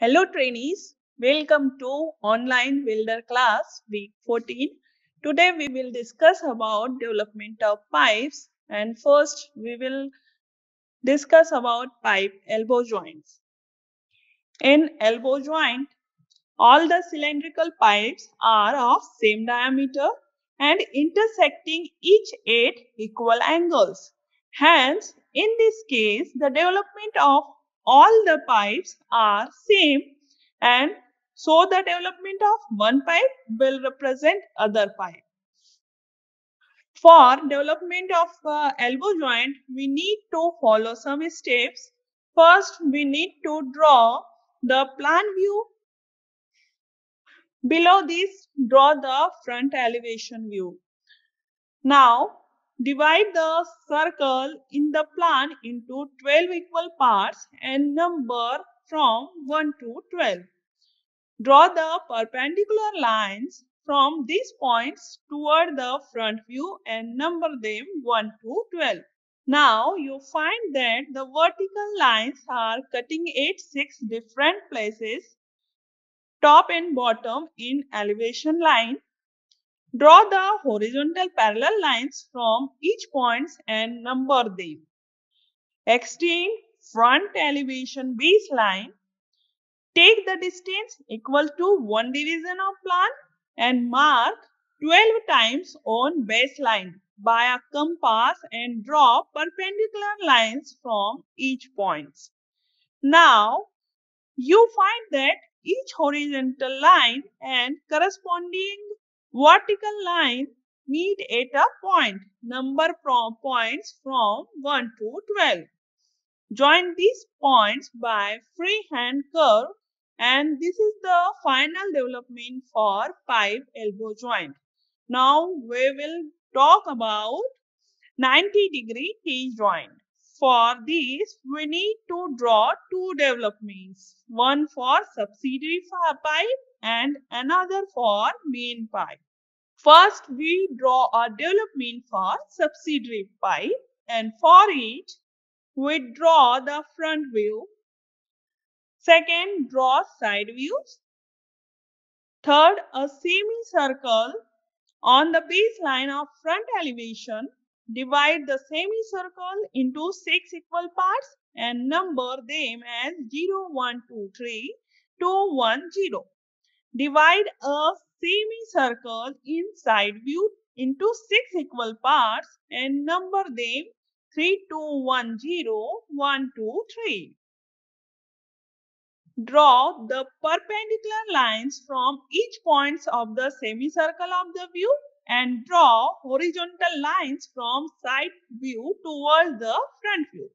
Hello trainees, welcome to online welder class week 14. Today we will discuss about development of pipes and first we will discuss about pipe elbow joints. In elbow joint, all the cylindrical pipes are of same diameter and intersecting each at equal angles. Hence, in this case, the development of all the pipes are same and so the development of one pipe will represent other pipe. For development of elbow joint, we need to follow some steps. First, we need to draw the plan view. Below this, draw the front elevation view. Now, divide the circle in the plan into 12 equal parts and number from 1 to 12. Draw the perpendicular lines from these points toward the front view and number them 1 to 12. Now, you find that the vertical lines are cutting at 6 different places, top and bottom in elevation line. Draw the horizontal parallel lines from each point and number them. Extend front elevation baseline. Take the distance equal to 1 division of plan and mark 12 times on baseline by a compass and draw perpendicular lines from each point. Now, you find that each horizontal line and corresponding vertical line meet at a point. Number from points from 1 to 12. Join these points by freehand curve and this is the final development for pipe elbow joint. Now we will talk about 90-degree T-joint. For this, we need to draw two developments, one for subsidiary pipe and another for main pipe. First, we draw a development for subsidiary pipe and for it, we draw the front view. Second, draw side views. Third, a semicircle on the baseline of front elevation. Divide the semicircle into 6 equal parts and number them as 0, 1, 2, 3, 2, 1, 0. Divide a semicircle in side view into 6 equal parts and number them 3, 2, 1, 0, 1, 2, 3. Draw the perpendicular lines from each points of the semicircle of the view and draw horizontal lines from side view towards the front view.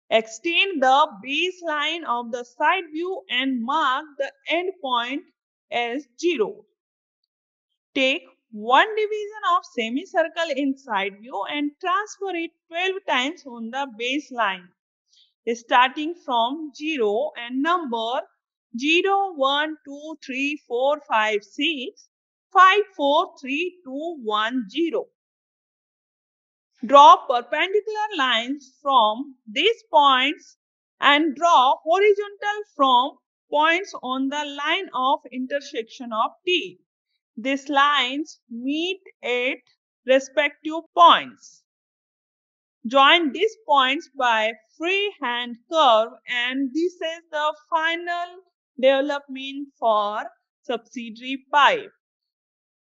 Extend the baseline of the side view and mark the end point as 0. Take one division of semicircle in side view and transfer it 12 times on the baseline, starting from 0 and number 0, 1, 2, 3, 4, 5, 6, 5, 4, 3, 2, 1, 0. Draw perpendicular lines from these points and draw horizontal from points on the line of intersection of T. These lines meet at respective points. Join these points by freehand curve and this is the final development for subsidiary pipe.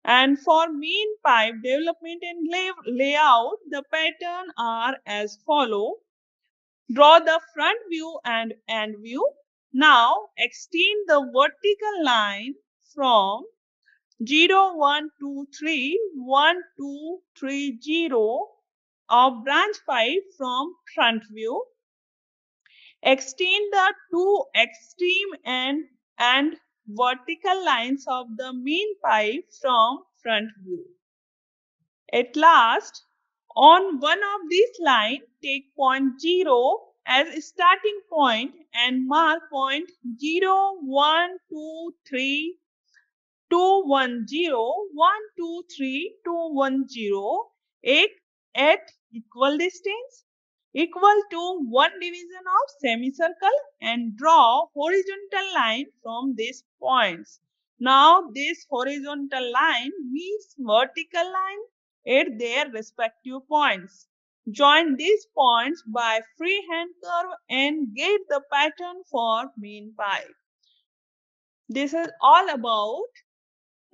And for main pipe development and layout, the pattern are as follow. Draw the front view and end view. Now extend the vertical line from 0, 1, 2, 3, 1, 2, 3, 0 of branch pipe from front view. Extend the two extreme and vertical lines of the main pipe from front view. At last, on one of these lines, take point 0 as a starting point and mark point 0, 1, 2, 3, 2, 1, 0, 1, 2, 3, 2, 1, 0 at equal distance. equal to 1 division of semicircle and draw horizontal line from these points. Now this horizontal line meets vertical line at their respective points. Join these points by freehand curve and get the pattern for main pipe. This is all about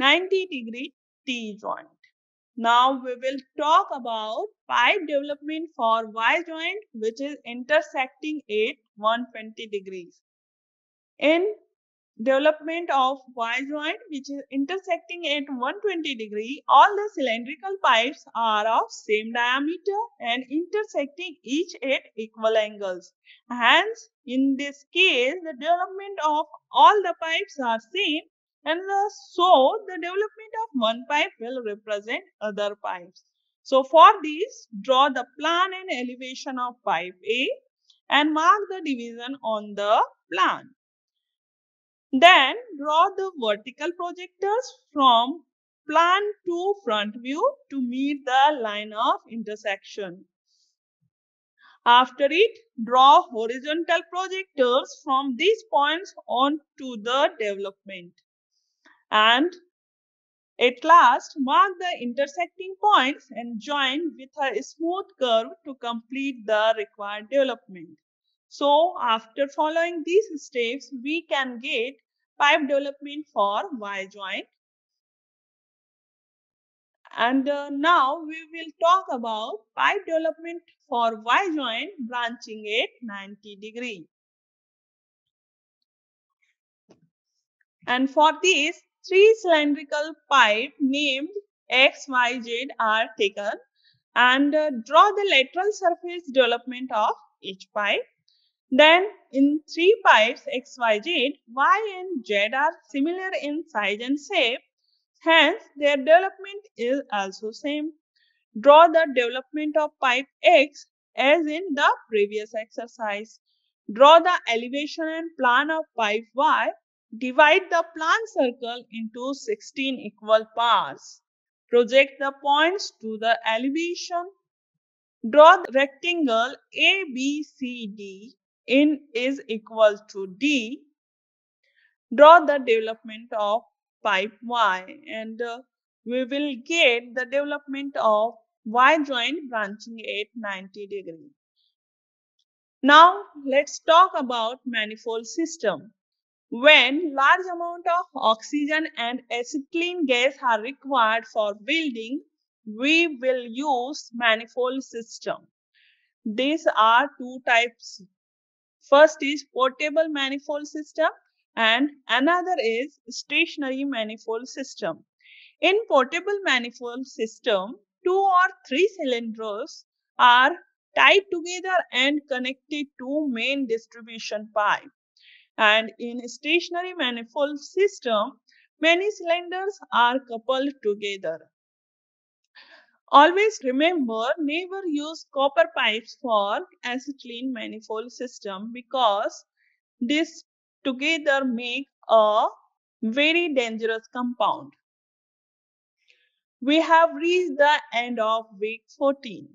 90-degree T-joint. Now we will talk about pipe development for Y-joint, which is intersecting at 120 degrees. In development of Y-joint, which is intersecting at 120 degree, all the cylindrical pipes are of same diameter and intersecting each at equal angles. Hence, in this case, the development of all the pipes are same, and so the development of one pipe will represent other pipes. So for this, draw the plan and elevation of pipe A and mark the division on the plan. Then draw the vertical projectors from plan to front view to meet the line of intersection. After it, draw horizontal projectors from these points on to the development. And at last, mark the intersecting points and join with a smooth curve to complete the required development. So, after following these steps, we can get pipe development for Y joint. And now we will talk about pipe development for Y joint branching at 90 degree. And for this, three cylindrical pipe named X, Y, Z are taken and draw the lateral surface development of each pipe. Then in three pipes X, Y, Z, Y and Z are similar in size and shape. Hence, their development is also same. Draw the development of pipe X as in the previous exercise. Draw the elevation and plan of pipe Y. Divide the plan circle into 16 equal parts. Project the points to the elevation. Draw the rectangle ABCD in is equal to D. Draw the development of pipe Y and we will get the development of Y joint branching at 90 degree. Now let's talk about manifold system. When large amount of oxygen and acetylene gas are required for welding, we will use manifold system. These are two types. First is portable manifold system and another is stationary manifold system. In portable manifold system, 2 or 3 cylinders are tied together and connected to main distribution pipe. And in stationary manifold system, many cylinders are coupled together. Always remember, never use copper pipes for acetylene manifold system because this together make a very dangerous compound. We have reached the end of week 14.